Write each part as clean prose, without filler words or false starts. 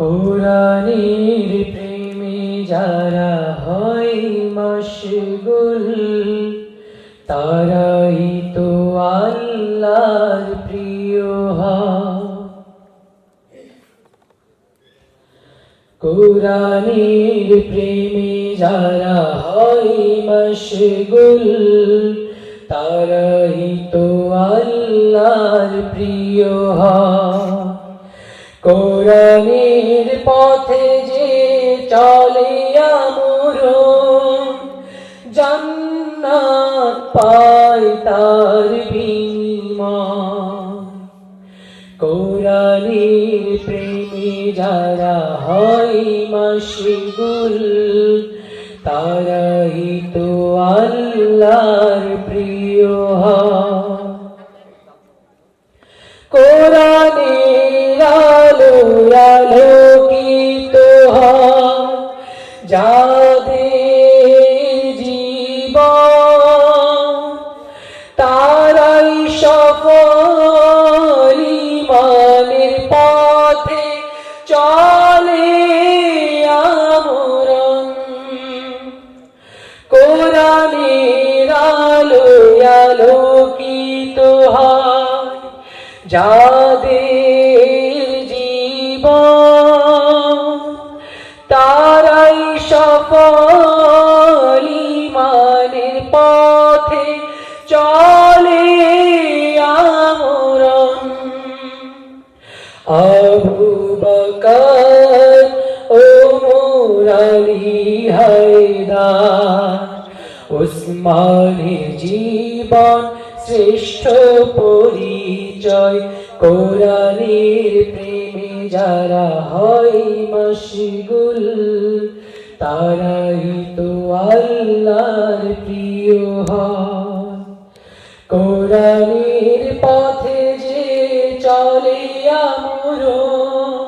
কোরআনের প্রেমে যারা হয় মশগুল, তারাই তো আল্লাহর প্রিয় হয়। কোরআনের প্রেমে যারা হয় মশগুল, তারাই তো আল্লাহর প্রিয় হয়। কোরআনের পথে যে চলে আমরণ, জান্নাত পায় তার বিনিময়। কোরআনের প্রেমে যারা হয় মশগুল, তারাই তো আল্লাহর প্রিয় হয়। কোরআনের আলোয় আলোকিত হয় যাদের জীবন, তারাই সফল ঈমানের পথে চলে আমরণ। কোরআনের আলোয় আলোকিত হয় যাদের জীবন, তারাই সফল ঈমানের পথে চলে আমরণ। আবু বকর, ওমর, আলী, হায়দার, উসমানের জীবন শ্রেষ্ঠ পরিচয়। কোরআনের প্রেমে যারা হয় মশগুল, তারাই তো আল্লাহর প্রিয় হয়। কোরআনের পথে যে চলে আমরণ,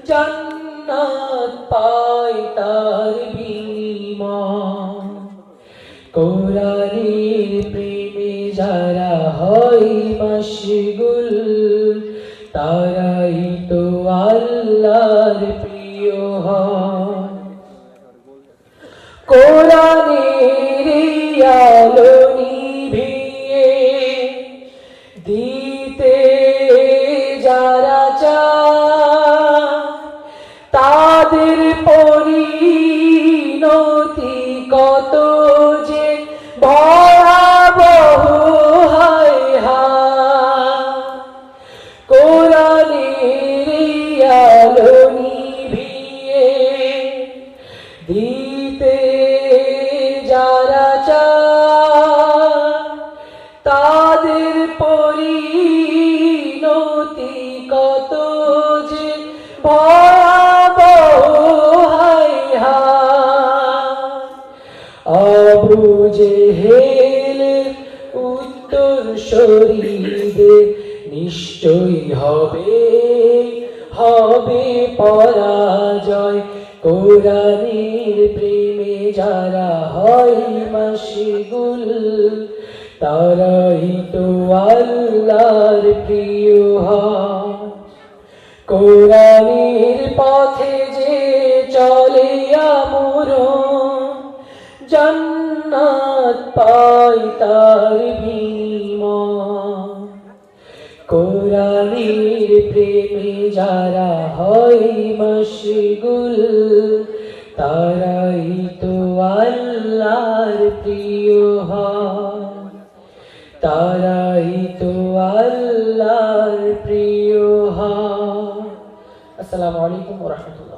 জান্নাত পায় তার বিনিময়। কোরআনের প্রেমে যারা হয় মশগুল, তারাই তো আল্লাহর প্রিয় হয়। কোরআনের আলো নিভিয়ে দিতে যারা চায়, তাদের পরিণতি কত যে ভয়াবহ হায় হায়। কোরআনের আলো নিভিয়ে দিতে যারা চায়, তাদের পরিণতি কত যে ভয়াবহ হায় হায়। আবু জেহেলের উত্তরসূরিদের নিশ্চয়ই হবে পরাজয়। কোরআনের প্রেমে যারা হয় মশগুল, তারাই তো আল্লাহর প্রিয় হয়। কোরআনের পথে যে চলে আমরণ, জান্নাত পায় তার বিনিময়। কোরআনের প্রেমে যারা হয় মশগুল, তারাই তো আল্লাহর প্রিয় হয়। তারাই তো আল্লাহর প্রিয় হয়। আসসালামু আলাইকুম ওয়া রাহমাতুল্লাহ।